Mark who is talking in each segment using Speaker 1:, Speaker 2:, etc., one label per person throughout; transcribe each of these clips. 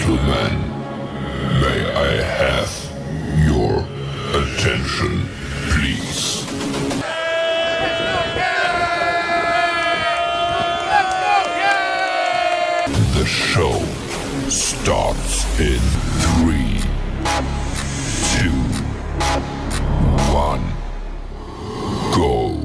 Speaker 1: gentlemen, may I have your attention, please? The show starts in 3, 2, 1, go.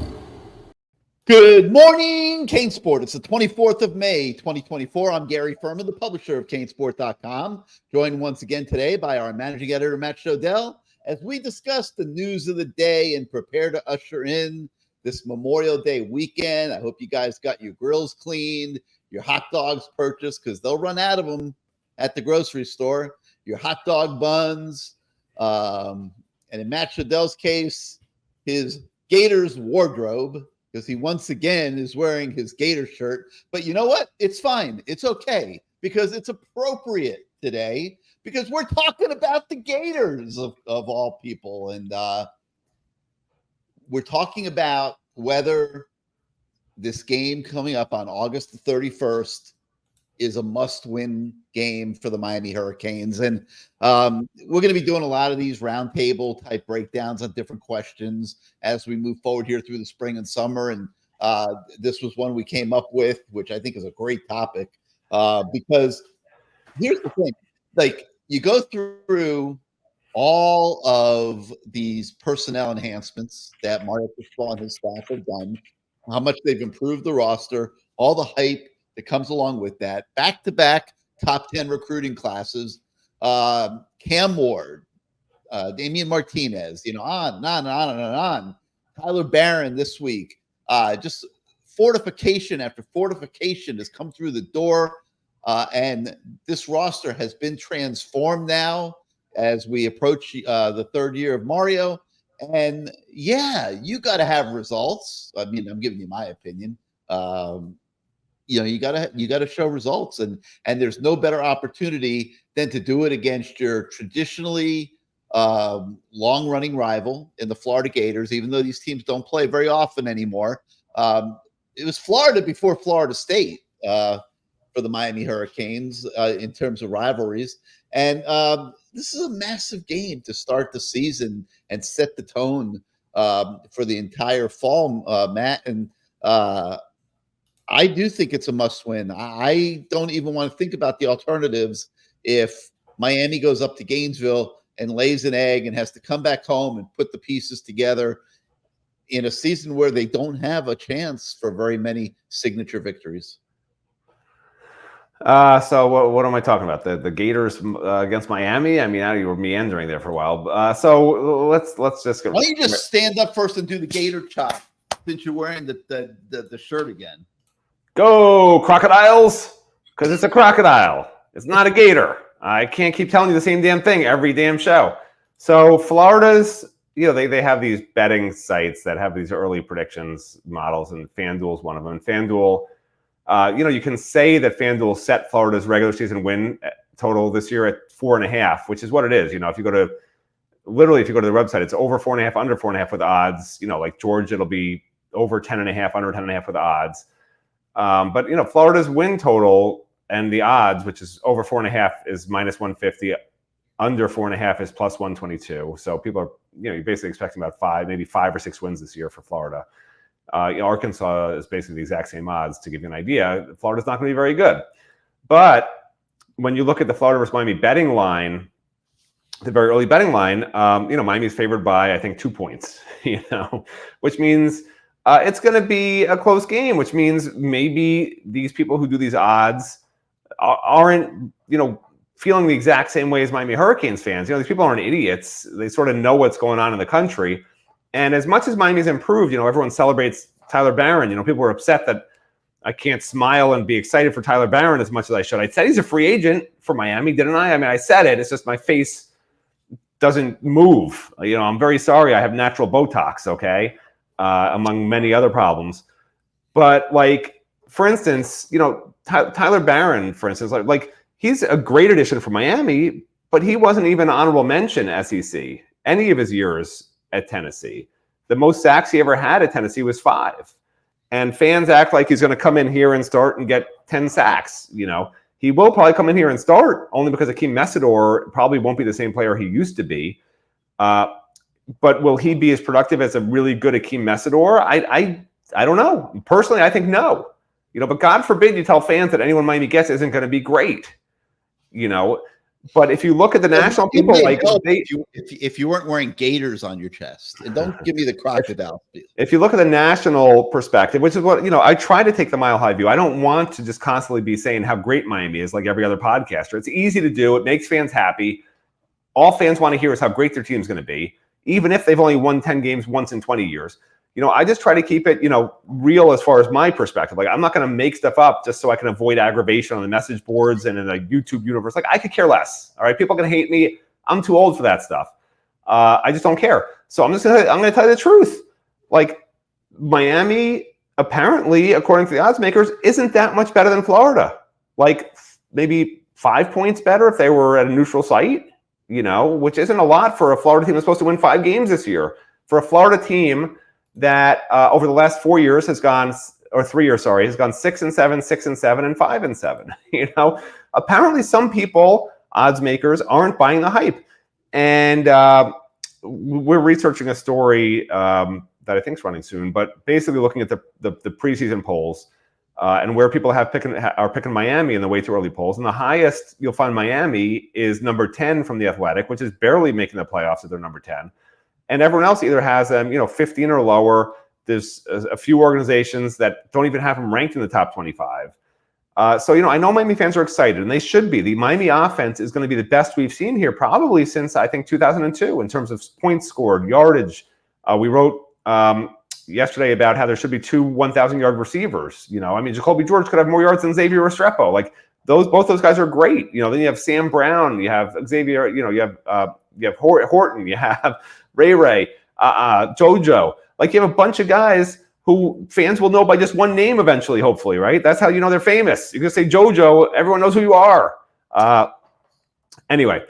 Speaker 2: Good morning, CaneSport. It's the 24th of May, 2024. I'm Gary Ferman, the publisher of CaneSport.com, joined once again today by our managing editor, Matt Shodell, as we discuss the news of the day and prepare to usher in this Memorial Day weekend. I hope you guys got your grills cleaned, your hot dogs purchased, because they'll run out of them at the grocery store, your hot dog buns, and in Matt Shodell's case, his Gators wardrobe, because he once again is wearing his Gator shirt. But you know what? It's fine. It's okay, because it's appropriate today, because we're talking about the Gators of all people. And we're talking about whether this game coming up on August the 31st is a must-win game for the Miami Hurricanes. And we're going to be doing a lot of these roundtable type breakdowns on different questions as we move forward here through the spring and summer. And this was one we came up with, which I think is a great topic, because here's the thing. Like, you go through all of these personnel enhancements that Mario Cristobal and his staff have done, how much they've improved the roster, all the hype that comes along with that, back-to-back top 10 recruiting classes, Cam Ward, Damian Martinez, on and on and on and on. Tyler Barron this week, just fortification after fortification has come through the door, and this roster has been transformed now as we approach the third year of Mario. And yeah, you got to have results. I mean, I'm giving you my opinion. You gotta show results, and there's no better opportunity than to do it against your traditionally long-running rival in the Florida Gators. Even though these teams don't play very often anymore, it was Florida before Florida State for the Miami Hurricanes in terms of rivalries. And this is a massive game to start the season and set the tone for the entire fall, Matt. And I do think it's a must-win. I don't even want to think about the alternatives if Miami goes up to Gainesville and lays an egg and has to come back home and put the pieces together in a season where they don't have a chance for very many signature victories.
Speaker 3: So what am I talking about? The Gators against Miami? I mean, you were meandering there for a while. So let's just go.
Speaker 2: Why don't you just stand up first and do the Gator chop since you're wearing the shirt again?
Speaker 3: Go Crocodiles, because it's a crocodile. It's not a gator. I can't keep telling you the same damn thing every damn show. So Florida's, they have these betting sites that have these early predictions models, and FanDuel's one of them. And FanDuel, you can say that FanDuel set Florida's regular season win total this year at 4.5, which is what it is. If you go to the website, it's over 4.5, under 4.5 with odds. Like Georgia, it'll be over 10.5, under 10.5 with odds. But Florida's win total and the odds, which is over 4.5, is -150, under 4.5 is +122. So people are, you're basically expecting about maybe 5 or 6 wins this year for Florida. Arkansas is basically the exact same odds. To give you an idea, Florida's not going to be very good. But when you look at the Florida versus Miami betting line, the very early betting line, Miami's favored by, I think, 2 points, which means it's going to be a close game, which means maybe these people who do these odds aren't, feeling the exact same way as Miami Hurricanes fans. These people aren't idiots. They sort of know what's going on in the country. And as much as Miami's improved, everyone celebrates Tyler Barron. People were upset that I can't smile and be excited for Tyler Barron as much as I should. I said he's a free agent for Miami, didn't I? I mean, I said it. It's just my face doesn't move. I'm very sorry. I have natural Botox, okay? Among many other problems. But for instance, Tyler Barron, for instance, like he's a great addition for Miami, but he wasn't even an honorable mention SEC any of his years at Tennessee. The most sacks he ever had at Tennessee was 5. And fans act like he's going to come in here and start and get 10 sacks. He will probably come in here and start, only because Akeem Messidor probably won't be the same player he used to be. But will he be as productive as a really good Akeem Messidor? I don't know. Personally, I think no. But God forbid you tell fans that anyone Miami gets isn't going to be great. But if you look at the national people,
Speaker 2: if you weren't wearing Gators on your chest, and don't give me the crocodile.
Speaker 3: If you look at the national perspective, which is what I try to take the mile high view. I don't want to just constantly be saying how great Miami is, like every other podcaster. It's easy to do. It makes fans happy. All fans want to hear is how great their team's going to be, even if they've only won 10 games once in 20 years. I just try to keep it, real as far as my perspective. Like, I'm not going to make stuff up just so I can avoid aggravation on the message boards and in the YouTube universe. Like, I could care less. All right, people are going to hate me. I'm too old for that stuff. I just don't care. So I'm going to tell you the truth. Like, Miami, apparently, according to the odds makers, isn't that much better than Florida. Like, maybe 5 points better if they were at a neutral site, which isn't a lot for a Florida team that's supposed to win 5 games this year. For a Florida team that over the last 4 years has gone, or 3 years, sorry, has gone 6-7, 6-7, and 5-7. Apparently some people, odds makers, aren't buying the hype. And we're researching a story that I think is running soon, but basically looking at the preseason polls and where people are picking Miami in the way too early polls. And the highest you'll find Miami is number 10 from The Athletic, which is barely making the playoffs if they're number 10. And everyone else either has them, 15 or lower. There's a few organizations that don't even have them ranked in the top 25. So, I know Miami fans are excited, and they should be. The Miami offense is going to be the best we've seen here probably since, I think, 2002 in terms of points scored, yardage. We wrote yesterday about how there should be 2 1,000-yard receivers. Jacoby George could have more yards than Xavier Restrepo. Like, both those guys are great. Then you have Sam Brown, you have Xavier, you have Horton, you have Ray, JoJo. Like, you have a bunch of guys who fans will know by just one name eventually, hopefully, right? That's how they're famous. You can say JoJo, everyone knows who you are. Anyway,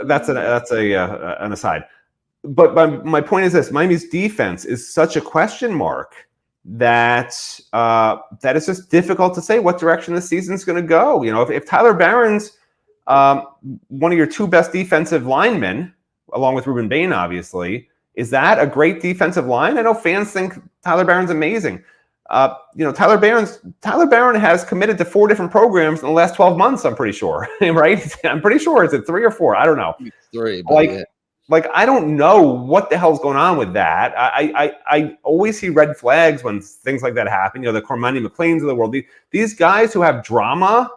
Speaker 3: that's an aside. But my point is this: Miami's defense is such a question mark that it's just difficult to say what direction the season's going to go. If Tyler Barron's one of your 2 best defensive linemen, along with Ruben Bain, obviously, is that a great defensive line? I know fans think Tyler Barron's amazing. Tyler Barron has committed to 4 different programs in the last 12 months, I'm pretty sure, right? I'm pretty sure. Is it 3 or 4? I don't know.
Speaker 2: 3.
Speaker 3: Like, I don't know what the hell's going on with that. I always see red flags when things like that happen. The Cormani McLeans of the world. These guys who have drama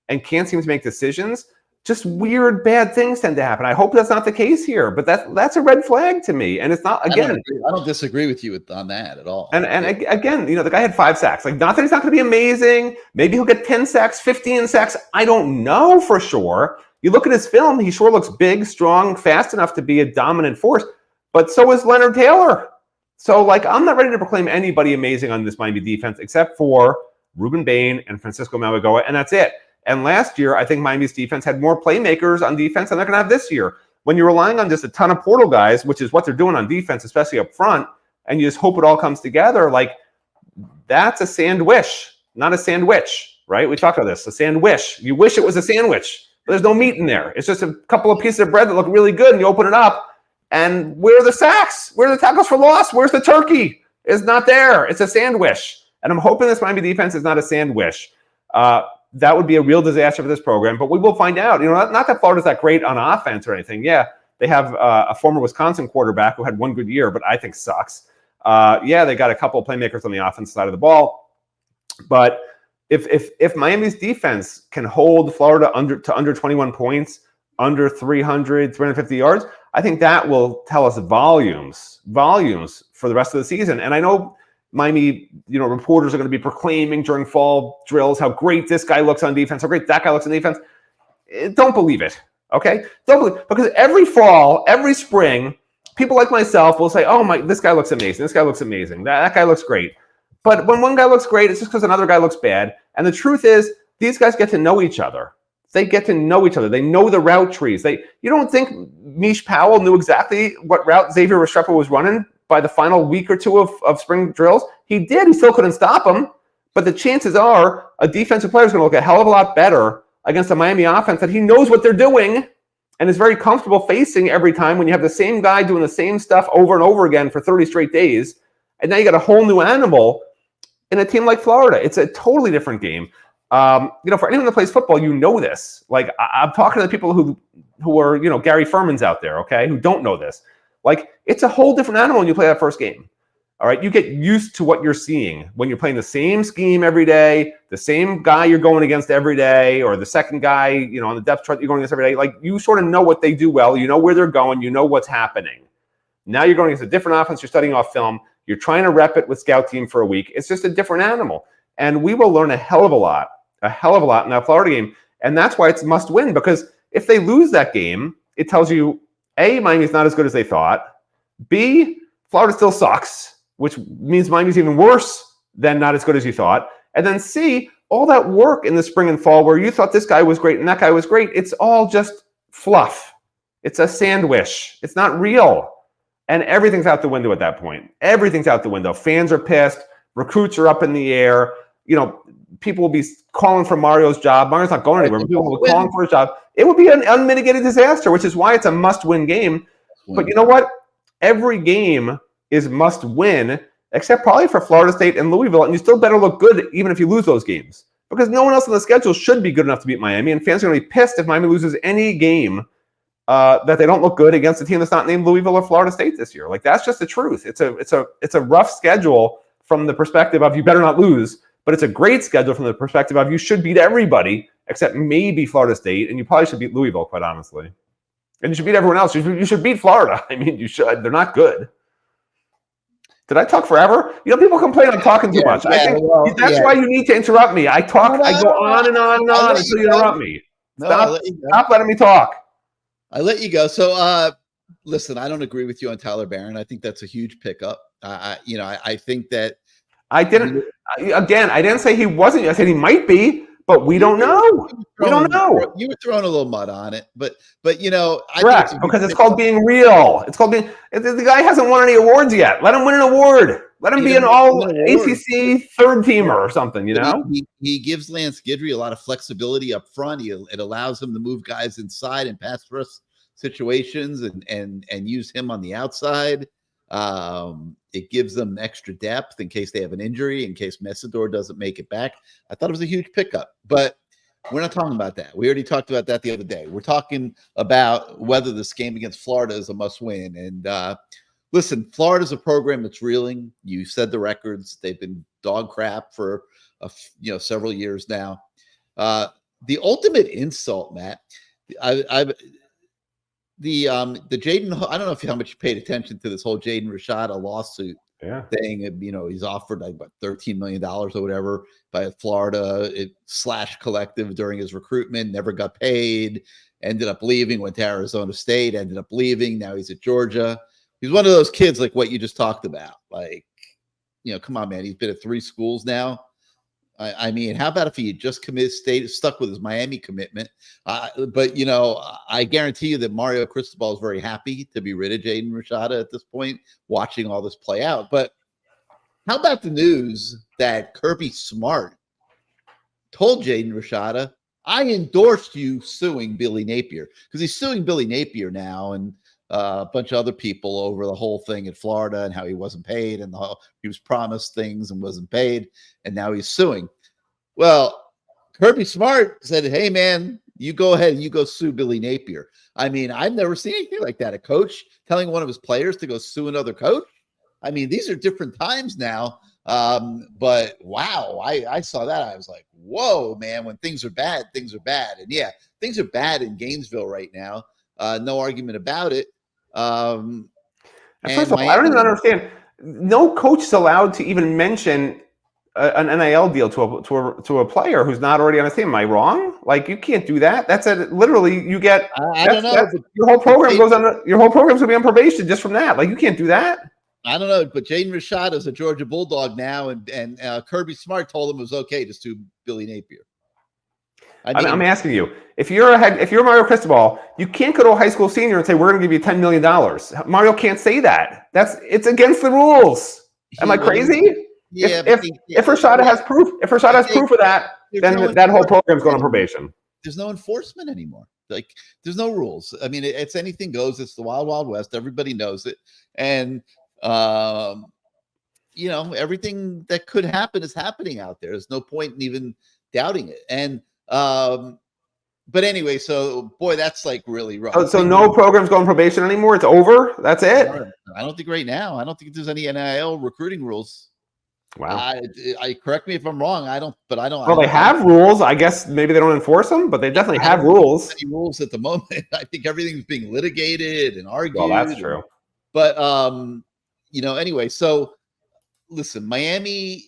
Speaker 3: and can't seem to make decisions, just weird, bad things tend to happen. I hope that's not the case here, but that's a red flag to me. And it's not, again.
Speaker 2: I don't disagree with you on that at all.
Speaker 3: And again, the guy had 5 sacks. Like, not that he's not going to be amazing. Maybe he'll get 10 sacks, 15 sacks. I don't know for sure. You look at his film, he sure looks big, strong, fast enough to be a dominant force. But so is Leonard Taylor. So, like, I'm not ready to proclaim anybody amazing on this Miami defense except for Ruben Bain and Francisco Mauigoa, and that's it. And last year, I think Miami's defense had more playmakers on defense than they're going to have this year. When you're relying on just a ton of portal guys, which is what they're doing on defense, especially up front, and you just hope it all comes together, like, that's a sandwich, not a sandwich, right? We talked about this, a sandwich. You wish it was a sandwich, but there's no meat in there. It's just a couple of pieces of bread that look really good, and you open it up, and where are the sacks? Where are the tackles for loss? Where's the turkey? It's not there. It's a sandwich. And I'm hoping this Miami defense is not a sandwich. That would be a real disaster for this program, but we will find out. Not that Florida's that great on offense or anything. Yeah, they have a former Wisconsin quarterback who had 1 good year, but I think sucks. They got a couple of playmakers on the offensive side of the ball. But if Miami's defense can hold Florida under 21 points, under 350 yards, I think that will tell us volumes for the rest of the season. And I know Miami, reporters are going to be proclaiming during fall drills how great this guy looks on defense, how great that guy looks on defense. Don't believe it, okay? Don't believe, because every fall, every spring, people like myself will say, "Oh this guy looks amazing. This guy looks amazing. That guy looks great." But when one guy looks great, it's just because another guy looks bad. And the truth is, these guys get to know each other. They get to know each other. They know the route trees. You don't think Mish Powell knew exactly what route Xavier Restrepo was running by the final week or 2 of spring drills? He did. He still couldn't stop him. But the chances are a defensive player is going to look a hell of a lot better against a Miami offense that he knows what they're doing and is very comfortable facing every time when you have the same guy doing the same stuff over and over again for 30 straight days. And now you got a whole new animal in a team like Florida. It's a totally different game. For anyone that plays football, you know this. Like, I'm talking to the people who are, Gary Fermans out there, okay, who don't know this. Like, it's a whole different animal when you play that first game. All right, you get used to what you're seeing when you're playing the same scheme every day, the same guy you're going against every day, or the second guy, on the depth chart you're going against every day. Like, you sort of know what they do well. You know where they're going. You know what's happening. Now you're going against a different offense. You're studying off film. You're trying to rep it with scout team for a week. It's just a different animal. And we will learn a hell of a lot in that Florida game. And that's why it's must win, because if they lose that game, it tells you, A, Miami's not as good as they thought. B, Florida still sucks, which means Miami's even worse than not as good as you thought. And then C, all that work in the spring and fall where you thought this guy was great and that guy was great, it's all just fluff. It's a sandwich. It's not real. And everything's out the window at that point. Everything's out the window. Fans are pissed. Recruits are up in the air. People will be calling for Mario's job. Mario's not going anywhere. But people will be calling for his job. It would be an unmitigated disaster, which is why it's a must-win game. But you know what? Every game is must win, except probably for Florida State and Louisville, and you still better look good even if you lose those games, because no one else on the schedule should be good enough to beat Miami, and fans are going to be pissed if Miami loses any game that they don't look good against a team that's not named Louisville or Florida State this year. Like, that's just the truth. It's a rough schedule from the perspective of you better not lose, but it's a great schedule from the perspective of you should beat everybody except maybe Florida State, and you probably should beat Louisville, quite honestly. And you should beat everyone else. You should beat Florida. I mean, you should. They're not good. Did I talk forever? People complain I'm talking too much. I think that's why you need to interrupt me. I talk. I go on and on and on until you interrupt me. Stop letting me talk.
Speaker 2: I let you go. So, listen, I don't agree with you on Tyler Barron. I think that's a huge pickup. I think that
Speaker 3: I didn't. Again, I didn't say he wasn't. I said he might be, but we don't know. We don't know.
Speaker 2: You were throwing a little mud on it, but I
Speaker 3: correct, because it's called being real. It's called being. The guy hasn't won any awards yet. Let him win an award. Let him be an all ACC third teamer or something.
Speaker 2: He gives Lance Guidry a lot of flexibility up front. It allows him to move guys inside and pass rush situations and use him on the outside. It gives them extra depth in case they have an injury, in case Messidor doesn't make it back. I thought it was a huge pickup, but we're not talking about that. We already talked about that the other day. We're talking about whether this game against Florida is a must win. And listen, Florida's a program that's reeling. You said the records. They've been dog crap for several years now. The ultimate insult, Matt, the Jaden, I don't know how much you paid attention to this whole Jaden Rashada lawsuit thing. He's offered like what, $13 million or whatever by Florida / collective during his recruitment, never got paid, ended up leaving, went to Arizona State, ended up leaving. Now he's at Georgia. He's one of those kids like what you just talked about. Like, come on, man. He's been at 3 schools now. I mean, how about if he had just stuck with his Miami commitment? But, I guarantee you that Mario Cristobal is very happy to be rid of Jaden Rashada at this point, watching all this play out. But how about the news that Kirby Smart told Jaden Rashada, I endorsed you suing Billy Napier, because he's suing Billy Napier now and a bunch of other people over the whole thing in Florida and how he wasn't paid and he was promised things and wasn't paid, and now he's suing. Well, Kirby Smart said, hey, man, you go ahead and you go sue Billy Napier. I mean, I've never seen anything like that. A coach telling one of his players to go sue another coach. I mean, these are different times now. But wow, I saw that. I was like, whoa, man, when things are bad, things are bad. And yeah, things are bad in Gainesville right now. No argument about it.
Speaker 3: First of all, I don't even understand. No coach is allowed to even mention an NIL deal to a player who's not already on his team. Am I wrong? Like, you can't do that. That's literally you get.
Speaker 2: I don't know.
Speaker 3: Your whole program goes on. Your whole program's gonna be on probation just from that. Like, you can't do that.
Speaker 2: I don't know, but Jaden Rashada is a Georgia Bulldog now, and Kirby Smart told him it was okay to sue Billy Napier.
Speaker 3: I'm asking you, if you're Mario Cristobal, you can't go to a high school senior and say, we're going to give you $10 million. Mario can't say that. It's against the rules. Am I crazy?
Speaker 2: Yeah.
Speaker 3: If Rashada has proof, of that, then that whole program's going on probation.
Speaker 2: there's no enforcement anymore. Like there's no rules. I mean, it's anything goes. It's the wild, wild west. Everybody knows it. And, everything that could happen is happening out there. There's no point in even doubting it. And, but anyway, so boy, that's like really rough.
Speaker 3: So no programs going probation anymore. It's over. That's it.
Speaker 2: I don't think right now. I don't think there's any NIL recruiting rules.
Speaker 3: Wow.
Speaker 2: I correct me if I'm wrong. I don't.
Speaker 3: Well, they have rules. I guess maybe they don't enforce them, but they definitely have rules.
Speaker 2: Any rules at the moment? I think everything's being litigated and argued.
Speaker 3: Well, that's true.
Speaker 2: But anyway. So listen, Miami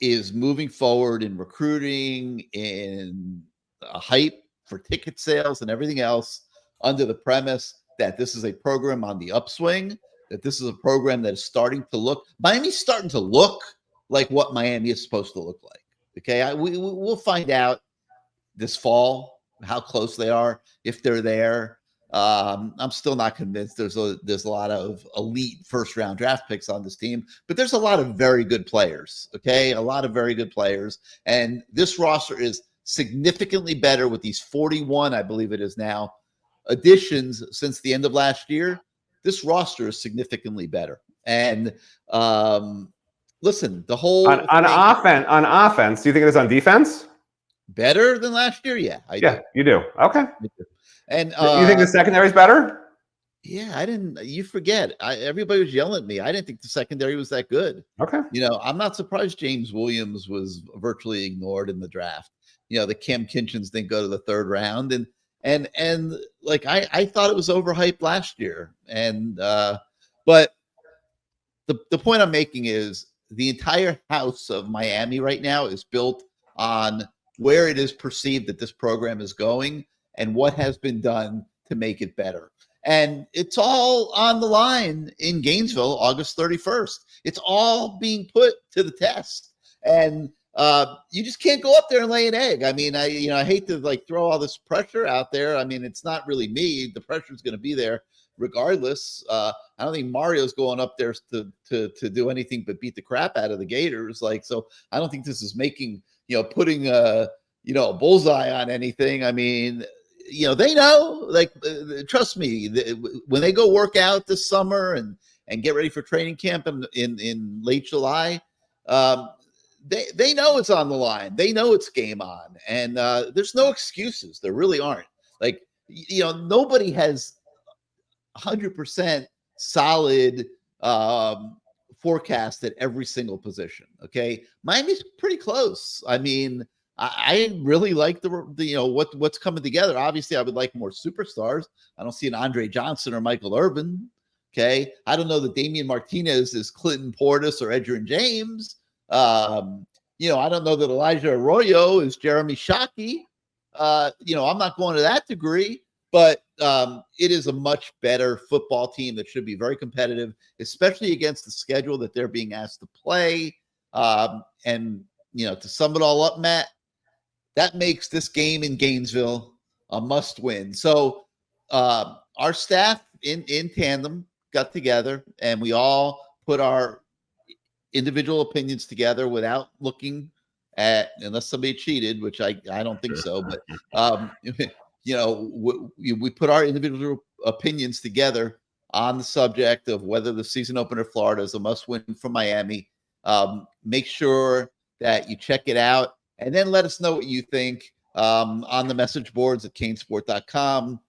Speaker 2: is moving forward in recruiting, in a hype for ticket sales and everything else under the premise that this is a program on the upswing, that this is a program that is starting to look, Miami's starting to look like what Miami is supposed to look like. Okay. We'll find out this fall how close they are, if they're there. I'm still not convinced there's a lot of elite first round draft picks on this team, but there's a lot of very good players. Okay. A lot of very good players. And this roster is significantly better with these 41, I believe it is now, additions since the end of last year. This roster is significantly better. And listen, the whole
Speaker 3: on offense, do you think it is on defense?
Speaker 2: Better than last year? Yeah, I do.
Speaker 3: You do. Okay.
Speaker 2: And
Speaker 3: you think the secondary is better?
Speaker 2: Yeah, you forget. Everybody was yelling at me. I didn't think the secondary was that good.
Speaker 3: Okay.
Speaker 2: I'm not surprised James Williams was virtually ignored in the draft. The Cam Kinchins didn't go to the third round. And like, I thought it was overhyped last year. And, but the point I'm making is the entire house of Miami right now is built on where it is perceived that this program is going and what has been done to make it better. And it's all on the line in Gainesville, August 31st. It's all being put to the test. And you just can't go up there and lay an egg. I mean, I hate to like throw all this pressure out there. I mean, it's not really me. The pressure is going to be there regardless. I don't think Mario's going up there to do anything but beat the crap out of the Gators. So I don't think this is making, putting a bullseye on anything. I mean, they know, trust me, when they go work out this summer and get ready for training camp in late July, they know it's on the line. They know it's game on, and there's no excuses. There really aren't. Nobody has 100% solid forecast at every single position. Okay, Miami's pretty close. I mean, I really like the what's coming together. Obviously, I would like more superstars. I don't see an Andre Johnson or Michael Irvin. Okay, I don't know that Damian Martinez is Clinton Portis or Edgerrin James. I don't know that Elijah Arroyo is Jeremy Shockey. I'm not going to that degree, but it is a much better football team that should be very competitive, especially against the schedule that they're being asked to play. And to sum it all up, Matt, that makes this game in Gainesville a must win. So our staff in tandem got together and we all put our individual opinions together without looking at, unless somebody cheated, which I don't think so, but we put our individual opinions together on the subject of whether the season opener Florida is a must win for Miami. Make sure that you check it out and then let us know what you think on the message boards at CaneSport.com.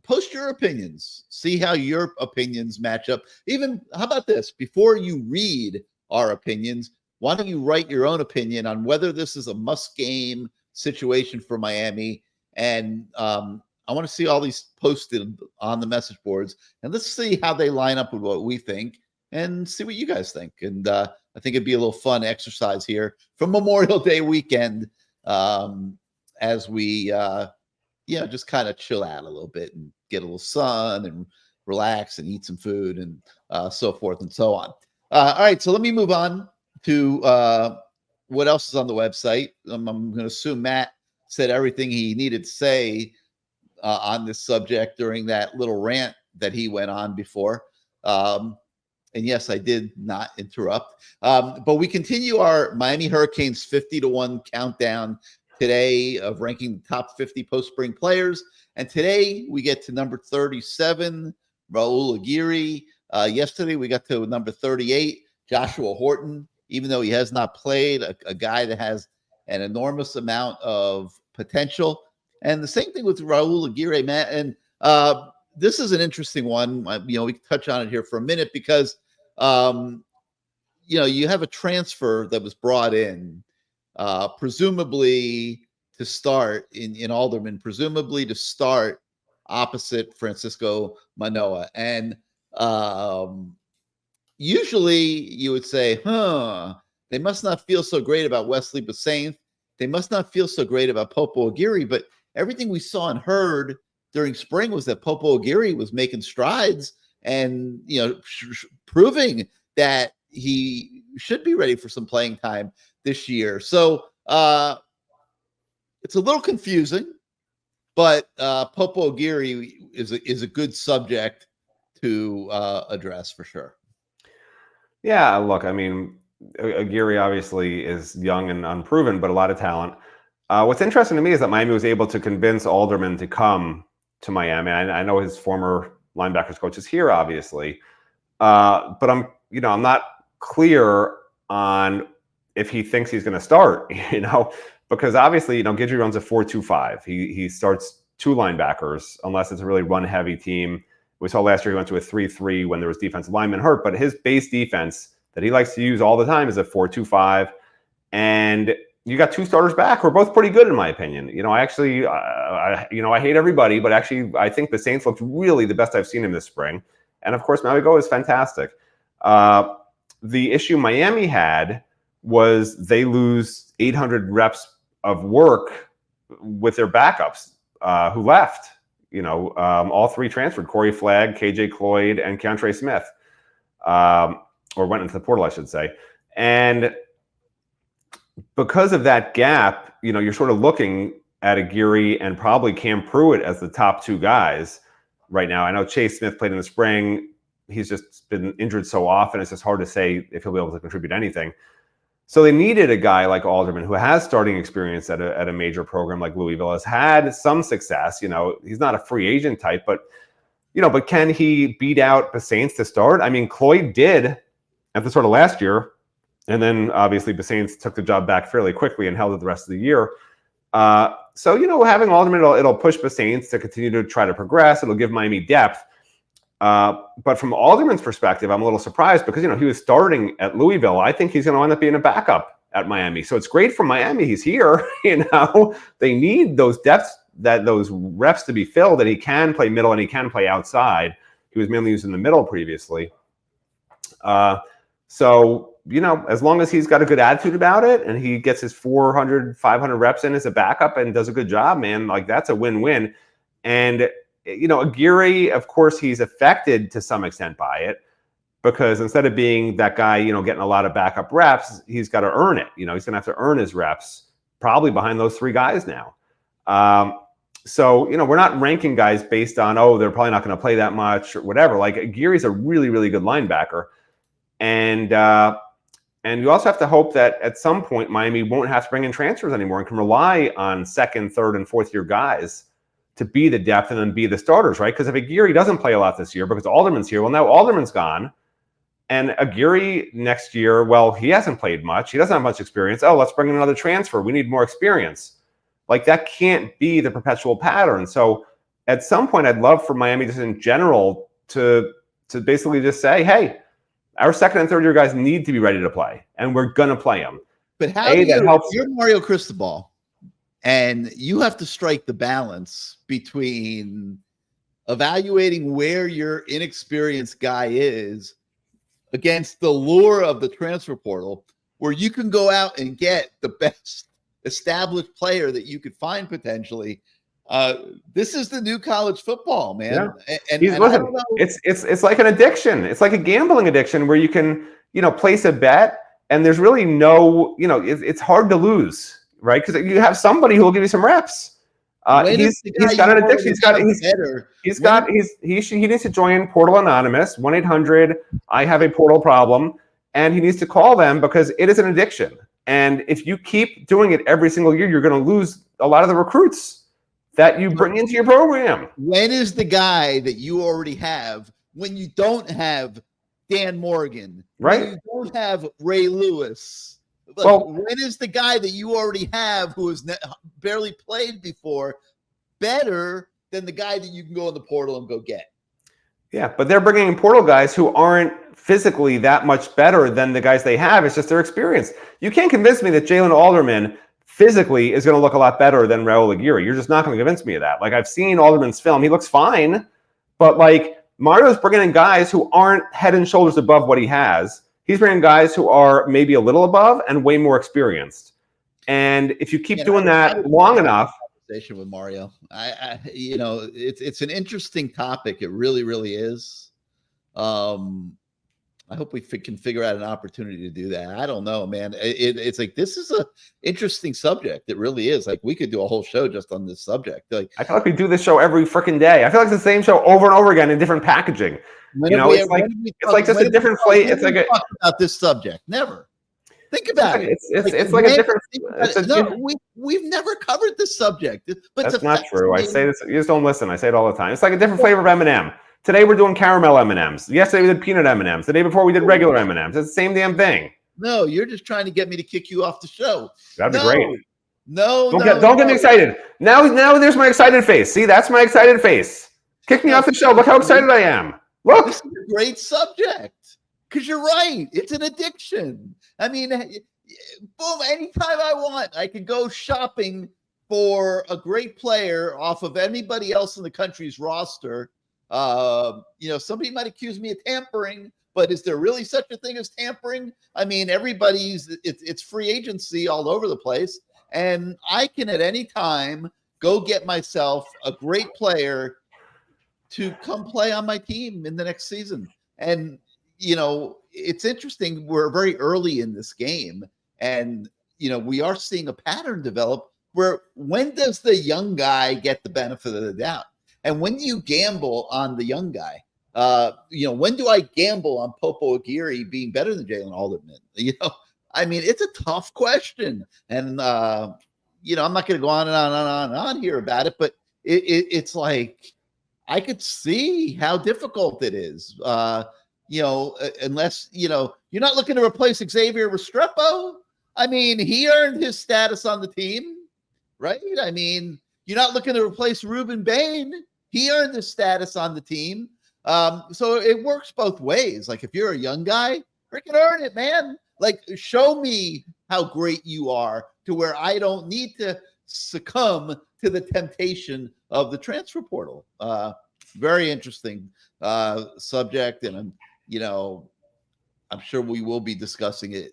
Speaker 2: Post your opinions, see how your opinions match up. Even, how about this? Before you read our opinions, why don't you write your own opinion on whether this is a must game situation for Miami? And I want to see all these posted on the message boards, and let's see how they line up with what we think and see what you guys think. And I think it'd be a little fun exercise here for Memorial Day weekend as we just kind of chill out a little bit and get a little sun and relax and eat some food and so forth and so on. All right, so let me move on to what else is on the website. I'm going to assume Matt said everything he needed to say on this subject during that little rant that he went on before. And yes, I did not interrupt. But we continue our Miami Hurricanes 50-1 countdown today of ranking the top 50 post-spring players. And today we get to number 37, Raul Aguirre. Yesterday we got to number 38, Joshua Horton, even though he has not played, a guy that has an enormous amount of potential. And the same thing with Raul Aguirre, man. And this is an interesting one. We can touch on it here for a minute because, you have a transfer that was brought in, presumably to start in Alderman, presumably to start opposite Francisco Manoa. And usually you would say, they must not feel so great about Wesley Basaint. They must not feel so great about Popo Aguirre. But everything we saw and heard during spring was that Popo Aguirre was making strides and, proving that he should be ready for some playing time this year. So it's a little confusing, but Popo Aguirre is a good subject to address for sure.
Speaker 3: Yeah, look, I mean, Aguirre obviously is young and unproven, but a lot of talent. What's interesting to me is that Miami was able to convince Alderman to come to Miami. I know his former linebackers coach is here, obviously, but I'm not clear on if he thinks he's going to start. Because obviously, Guidry runs a 4-2-5. He starts two linebackers unless it's a really run-heavy team. We saw last year he went to a 3-3 when there was defensive linemen hurt, but his base defense that he likes to use all the time is a 4-2-5. And you got two starters back who are both pretty good in my opinion. I hate everybody, but actually I think the Saints looked really the best I've seen him this spring. And of course, Maui Go is fantastic. The issue Miami had was they lose 800 reps of work with their backups who left. All three transferred: Corey Flagg, KJ Cloyd, and Keontre Smith, or went into the portal, I should say. And because of that gap, you're sort of looking at Aguirre and probably Cam Pruitt as the top two guys right now. I know Chase Smith played in the spring. He's just been injured so often. It's just hard to say if he'll be able to contribute anything. So they needed a guy like Alderman who has starting experience at a major program like Louisville, has had some success. He's not a free agent type, but can he beat out Basaint to start? I mean, Cloyd did at the start of last year, and then obviously Basaint took the job back fairly quickly and held it the rest of the year. So having Alderman, it'll push Basaint to continue to try to progress. It'll give Miami depth. But from Alderman's perspective, I'm a little surprised because, he was starting at Louisville. I think he's going to end up being a backup at Miami. So it's great for Miami. He's here. They need those depths, those reps to be filled, that he can play middle and he can play outside. He was mainly used in the middle previously. So, as long as he's got a good attitude about it and he gets his 400, 500 reps in as a backup and does a good job, man, like that's a win-win. And Aguirre, of course, he's affected to some extent by it because instead of being that guy, getting a lot of backup reps, he's got to earn it. He's going to have to earn his reps probably behind those three guys now. So, we're not ranking guys based on, they're probably not going to play that much or whatever. Like Aguirre's a really, really good linebacker. And you also have to hope that at some point Miami won't have to bring in transfers anymore and can rely on second, third, and fourth year guys to be the depth and then be the starters, right? Because if Aguirre doesn't play a lot this year because Alderman's here, well, now Alderman's gone. And Aguirre next year, well, he hasn't played much. He doesn't have much experience. Let's bring in another transfer. We need more experience. Like that can't be the perpetual pattern. So at some point, I'd love for Miami just in general to basically just say, hey, our second and third year guys need to be ready to play, and we're going to play them.
Speaker 2: But you're Mario Cristobal, and you have to strike the balance between evaluating where your inexperienced guy is against the lure of the transfer portal, where you can go out and get the best established player that you could find potentially. This is the new college football, man. Yeah. And
Speaker 3: listen, it's like an addiction. It's like a gambling addiction where you can, place a bet and there's really no, it's hard to lose, right? Because you have somebody who will give you some reps. He's got an addiction. He needs to join Portal Anonymous, 1-800, I have a portal problem, and he needs to call them because it is an addiction. And if you keep doing it every single year, you're going to lose a lot of the recruits that you bring into your program.
Speaker 2: When is the guy that you already have when you don't have Dan Morgan,
Speaker 3: right?
Speaker 2: when you don't have Ray Lewis? Like,
Speaker 3: well,
Speaker 2: when is the guy that you already have who has barely played before better than the guy that you can go in the portal and go get?
Speaker 3: Yeah, but they're bringing in portal guys who aren't physically that much better than the guys they have. It's just their experience. You can't convince me that Jalen Alderman physically is going to look a lot better than Raul Aguirre. You're just not going to convince me of that. Like, I've seen Alderman's film. He looks fine, but like Mario's bringing in guys who aren't head and shoulders above what he has. He's bringing guys who are maybe a little above and way more experienced. And if you keep doing that long enough,
Speaker 2: with Mario, you know, it's an interesting topic. It really, really is. I hope we can figure out an opportunity to do that. I don't know, man. It's like, this is a interesting subject. It really is. Like, we could do a whole show just on this subject. Like,
Speaker 3: I feel like we do this show every freaking day. I feel like it's the same show over and over again in different packaging. You know, it's like just a different flavor. It's like
Speaker 2: talk about this subject. Never. Think about it.
Speaker 3: It's like a different.
Speaker 2: We've never covered this subject. But
Speaker 3: that's not true. I say this. You just don't listen. I say it all the time. It's like a different flavor of M&M. Today we're doing caramel M&Ms. Yesterday we did peanut M&Ms. The day before we did regular M&Ms. It's the same damn thing.
Speaker 2: No, you're just trying to get me to kick you off the show.
Speaker 3: That'd be great.
Speaker 2: Don't
Speaker 3: get me excited. Now there's my excited face. See, that's my excited face. Kick me off the show. Look how excited I am. Look.
Speaker 2: This is a great subject. Because you're right. It's an addiction. I mean, boom, anytime I want, I can go shopping for a great player off of anybody else in the country's roster. You know, somebody might accuse me of tampering, but is there really such a thing as tampering? I mean, it's free agency all over the place. And I can at any time go get myself a great player to come play on my team in the next season. And, you know, it's interesting. We're very early in this game. And, you know, we are seeing a pattern develop where when does the young guy get the benefit of the doubt? And when do you gamble on the young guy? You know, when do I gamble on Popo Aguirre being better than Jalen Alderman? You know, I mean, it's a tough question. And, you know, I'm not going to go on and on and on and on here about it, but it's like, I could see how difficult it is. You know, unless, you know, you're not looking to replace Xavier Restrepo. I mean, he earned his status on the team, right? I mean, you're not looking to replace Ruben Bain. He earned his status on the team. So it works both ways. Like, if you're a young guy, freaking earn it, man. Like, show me how great you are to where I don't need to succumb to the temptation of the transfer portal. Very interesting subject. And, you know, I'm sure we will be discussing it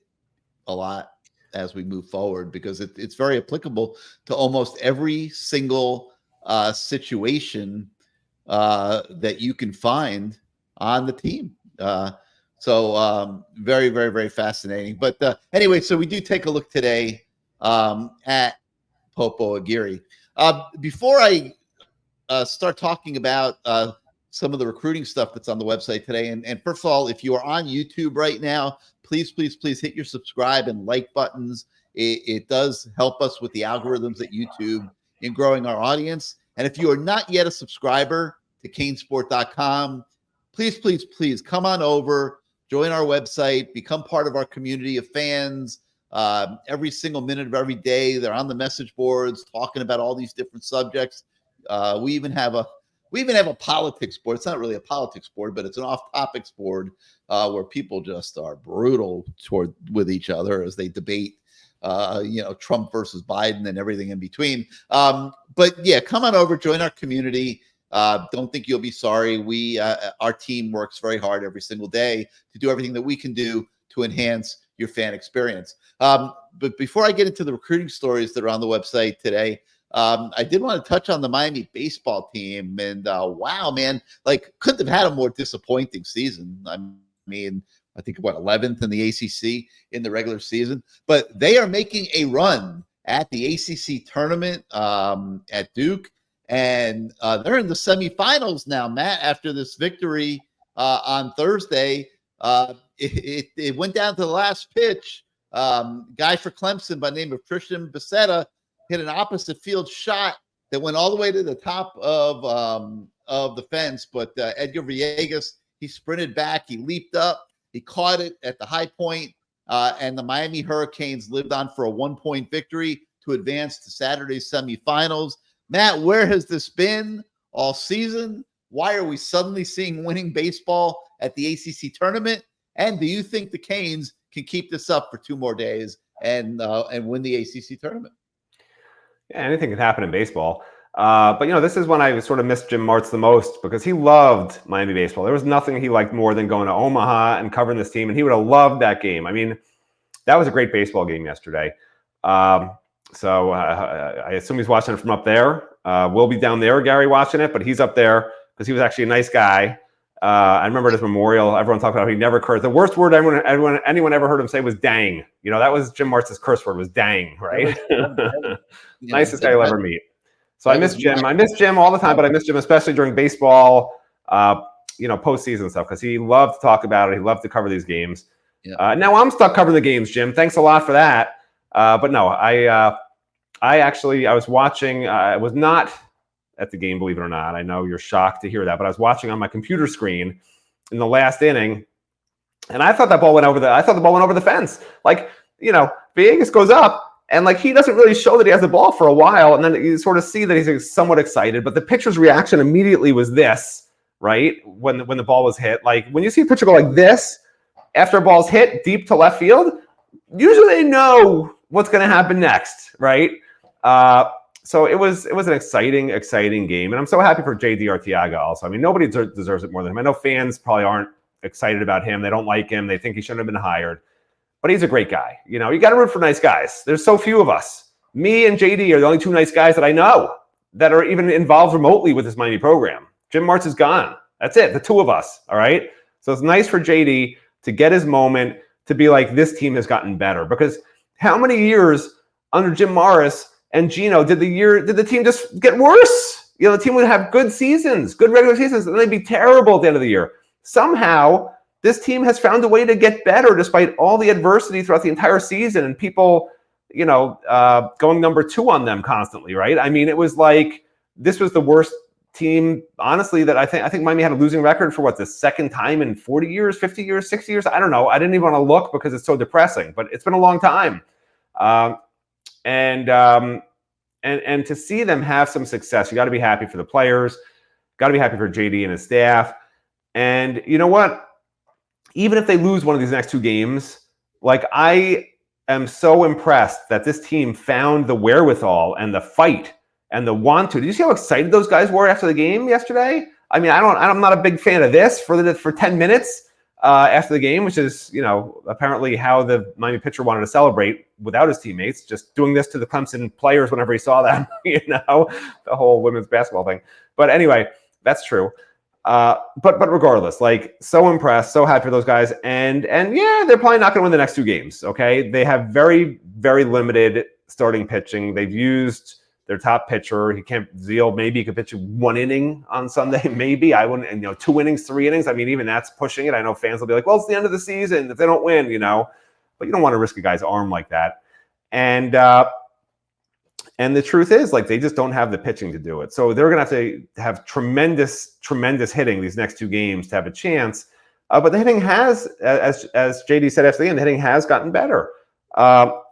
Speaker 2: a lot as we move forward, because it's very applicable to almost every single situation that you can find on the team. So very, very, very fascinating. But anyway, so we do take a look today at Popo Aguirre. Before I start talking about some of the recruiting stuff that's on the website today, and first of all, if you are on YouTube right now, please hit your subscribe and like buttons. It does help us with the algorithms at YouTube in growing our audience. And if you are not yet a subscriber to CaneSport.com, please come on over, join our website, become part of our community of fans. Every single minute of every day, they're on the message boards talking about all these different subjects. We even have a politics board. It's not really a politics board, but it's an off-topics board where people just are brutal with each other as they debate, you know, Trump versus Biden and everything in between. But yeah, come on over, join our community. Don't think you'll be sorry. Our team works very hard every single day to do everything that we can do to enhance your fan experience. But before I get into the recruiting stories that are on the website today, I did want to touch on the Miami baseball team. And wow, man, like, couldn't have had a more disappointing season. I mean, I think 11th in the ACC in the regular season, but they are making a run at the ACC tournament at Duke, and they're in the semifinals now, Matt. After this victory on Thursday, it went down to the last pitch. Guy for Clemson by the name of Christian Becerra hit an opposite field shot that went all the way to the top of the fence. But Edgar Villegas, he sprinted back, he leaped up, he caught it at the high point, and the Miami Hurricanes lived on for a 1-point victory to advance to Saturday's semifinals. Matt, where has this been all season? Why are we suddenly seeing winning baseball at the ACC tournament? And do you think the Canes can keep this up for 2 more days and win the ACC tournament?
Speaker 3: Yeah, anything can happen in baseball. But, this is when I sort of missed Jim Martz the most because he loved Miami baseball. There was nothing he liked more than going to Omaha and covering this team, and he would have loved that game. I mean, that was a great baseball game yesterday. So I assume he's watching it from up there. We'll be down there, Gary, watching it, but he's up there because he was actually a nice guy. I remember at his memorial, everyone talked about how he never cursed. The worst word anyone ever heard him say was dang. That was Jim Martz's curse word, was dang, right? Nicest guy you'll ever meet. So I miss Jim. I miss Jim all the time, but I miss Jim especially during baseball, postseason stuff, because he loved to talk about it. He loved to cover these games. Yeah. Now I'm stuck covering the games, Jim. Thanks a lot for that. But no, I was watching. I was not at the game, believe it or not. I know you're shocked to hear that, but I was watching on my computer screen in the last inning, and I thought the ball went over the fence. Villegas goes up, and he doesn't really show that he has the ball for a while, and then you sort of see that he's somewhat excited. But the pitcher's reaction immediately was this, right? When the ball was hit, when you see a pitcher go like this after a ball's hit deep to left field, usually they know what's going to happen next, right? So it was an exciting game, and I'm so happy for JD Arteaga also. I mean, nobody deserves it more than him. I know fans probably aren't excited about him. They don't like him. They think he shouldn't have been hired. But he's a great guy. You got to root for nice guys. There's so few of us. Me and JD are the only 2 nice guys that I know that are even involved remotely with this Miami program. Jim Martz is gone. That's it. The 2 of us. All right. So it's nice for JD to get his moment, to be like, this team has gotten better. Because how many years under Jim Morris and Gino did the team just get worse? The team would have good seasons, good regular seasons, and they'd be terrible at the end of the year. Somehow, this team has found a way to get better despite all the adversity throughout the entire season and people, going number 2 on them constantly, right? I mean, it was like this was the worst team, honestly, that I think Miami had a losing record for the second time in 40 years, 50 years, 60 years. I don't know. I didn't even want to look because it's so depressing, but it's been a long time. And to see them have some success, you got to be happy for the players, got to be happy for JD and his staff. And you know what? Even if they lose one of these next 2 games, I am so impressed that this team found the wherewithal and the fight and the want to. Did you see how excited those guys were after the game yesterday? I mean, I'm not a big fan of this for 10 minutes after the game, which is, apparently how the Miami pitcher wanted to celebrate without his teammates, just doing this to the Clemson players whenever he saw them, the whole women's basketball thing. But anyway, that's true. But regardless, so impressed, so happy for those guys. And yeah, they're probably not going to win the next 2 games, okay? They have very, very limited starting pitching. They've used their top pitcher. Zeal, maybe he could pitch 1 inning on Sunday, maybe. I wouldn't, 2 innings, 3 innings. I mean, even that's pushing it. I know fans will be like, well, it's the end of the season if they don't win, But you don't want to risk a guy's arm like that. And the truth is, they just don't have the pitching to do it. So they're going to have tremendous, tremendous hitting these next 2 games to have a chance. But the hitting has, as JD said after the end, the hitting has gotten better. So,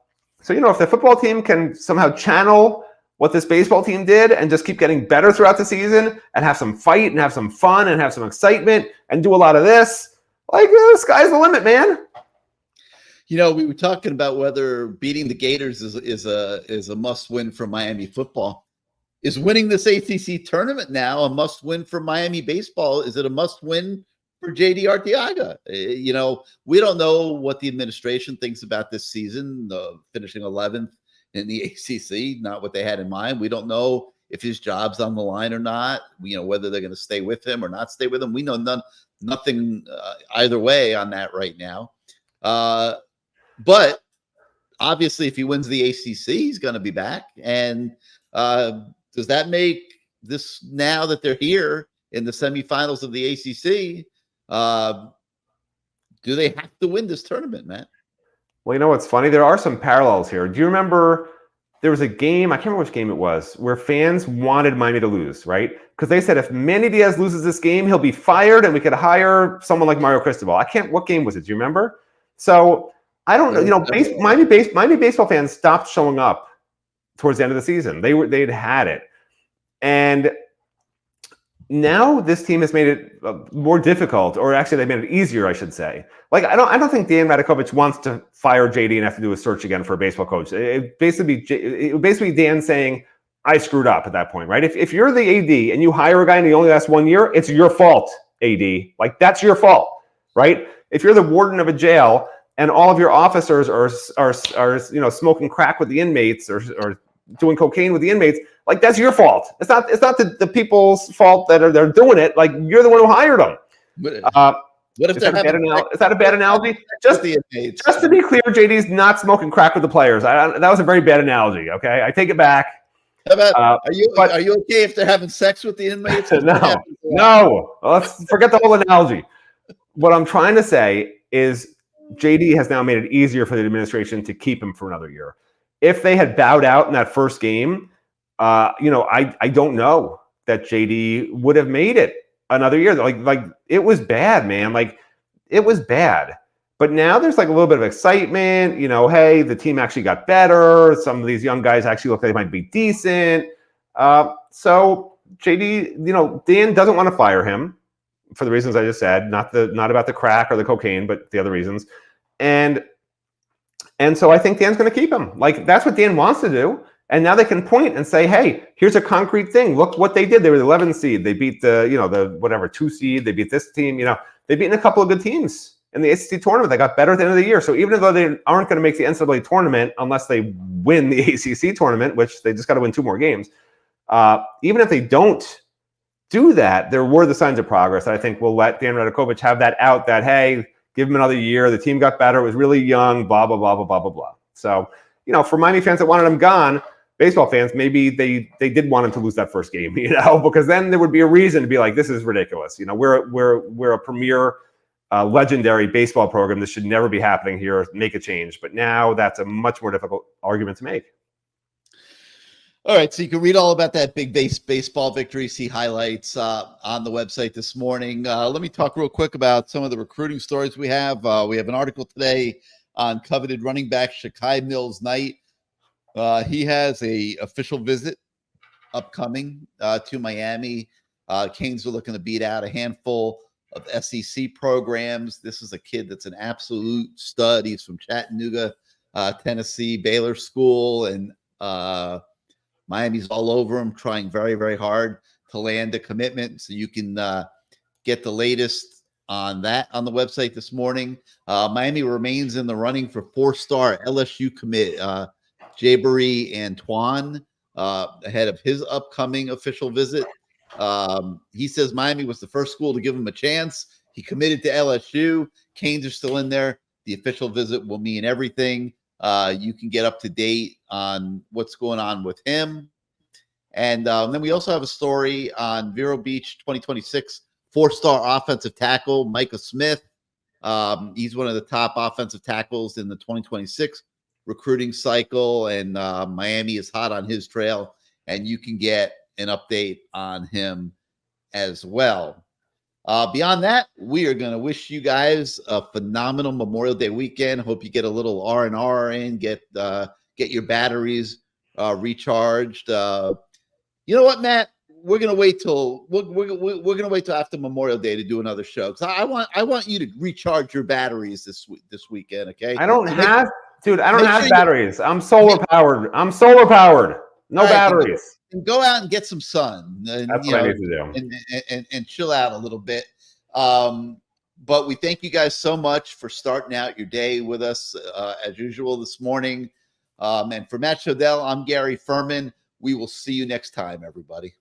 Speaker 3: if the football team can somehow channel what this baseball team did and just keep getting better throughout the season and have some fight and have some fun and have some excitement and do a lot of this, the sky's the limit, man.
Speaker 2: We were talking about whether beating the Gators is a must win for Miami football. Is winning this ACC tournament now a must win for Miami baseball? Is it a must win for JD Arteaga? We don't know what the administration thinks about this season, finishing 11th in the ACC, not what they had in mind. We don't know if his job's on the line or not. Whether they're going to stay with him or not stay with him. We know nothing either way on that right now. But obviously, if he wins the ACC, he's going to be back. And does that make this, now that they're here in the semifinals of the ACC, do they have to win this tournament, Matt?
Speaker 3: Well, you know what's funny? There are some parallels here. Do you remember there was a game, I can't remember which game it was, where fans wanted Miami to lose, right? Because they said if Manny Diaz loses this game, he'll be fired and we could hire someone like Mario Cristobal. What game was it? Do you remember? So I don't know. Miami baseball fans stopped showing up towards the end of the season. They'd had it. And now this team has made it more difficult, or actually they made it easier, I should say. Like I don't think Dan Radakovich wants to fire JD and have to do a search again for a baseball coach. It basically Dan saying, I screwed up at that point, right? If you're the AD and you hire a guy and he only lasts 1 year, it's your fault, AD. Like that's your fault, right? If you're the warden of a jail and all of your officers are smoking crack with the inmates or doing cocaine with the inmates, like that's your fault. It's not the people's fault that they're doing it. Like you're the one who hired them.
Speaker 2: What if
Speaker 3: is that a bad analogy? Just to be clear, JD's not smoking crack with the players. That was a very bad analogy. Okay, I take it back.
Speaker 2: How about, are you okay if they're having sex with the inmates?
Speaker 3: No. Let's forget the whole analogy. What I'm trying to say is JD has now made it easier for the administration to keep him for another year. If they had bowed out in that first game, I don't know that JD would have made it another year. Like it was bad, man. Like it was bad. But now there's like a little bit of excitement. Hey, the team actually got better. Some of these young guys actually look like they might be decent. So JD, Dan doesn't want to fire him for the reasons I just said. Not about the crack or the cocaine, but the other reasons. And so I think Dan's going to keep him. Like that's what Dan wants to do. And now they can point and say, hey, here's a concrete thing. Look what they did. They were the 11th seed. They beat the 2 seed. They beat this team. They beat a couple of good teams in the ACC tournament. They got better at the end of the year. So even though they aren't going to make the NCAA tournament unless they win the ACC tournament, which they just got to win 2 more games, even if they don't do that, there were the signs of progress. I think we'll let Dan Radakovich have that out that, hey, give him another year. The team got better. It was really young, blah, blah, blah, blah, blah, blah, blah. So, for Miami fans that wanted him gone, baseball fans, maybe they did want him to lose that first game, because then there would be a reason to be like, this is ridiculous. We're a premier legendary baseball program. This should never be happening here. Make a change. But now that's a much more difficult argument to make.
Speaker 2: All right, so you can read all about that big baseball victory, see highlights on the website this morning. Let me talk real quick about some of the recruiting stories we have. We have an article today on coveted running back Shakai Mills-Knight. He has a official visit upcoming to Miami. Canes are looking to beat out a handful of SEC programs. This is a kid that's an absolute stud. He's from Chattanooga, Tennessee, Baylor School, and Miami's all over him, trying very, very hard to land a commitment. So you can get the latest on that on the website this morning. Miami remains in the running for 4-star LSU commit Jabari Antoine ahead of his upcoming official visit. He says Miami was the first school to give him a chance. He committed to LSU. Canes are still in there. The official visit will mean everything. You can get up to date on what's going on with him. And then we also have a story on Vero Beach 2026 4-star offensive tackle, Micah Smith. He's one of the top offensive tackles in the 2026 recruiting cycle, and Miami is hot on his trail, and you can get an update on him as well. Beyond that, we are going to wish you guys a phenomenal Memorial Day weekend. Hope you get a little R&R in, get your batteries recharged. You know what, Matt? We're gonna wait till we're gonna wait till after Memorial Day to do another show, because I want you to recharge your batteries this weekend. Okay?
Speaker 3: I don't have batteries. I'm solar powered. No batteries.
Speaker 2: And go out and get some sun. And,
Speaker 3: that's what I need to do.
Speaker 2: And chill out a little bit. But we thank you guys so much for starting out your day with us as usual this morning. And for Matt Shodell, I'm Gary Ferman. We will see you next time, everybody.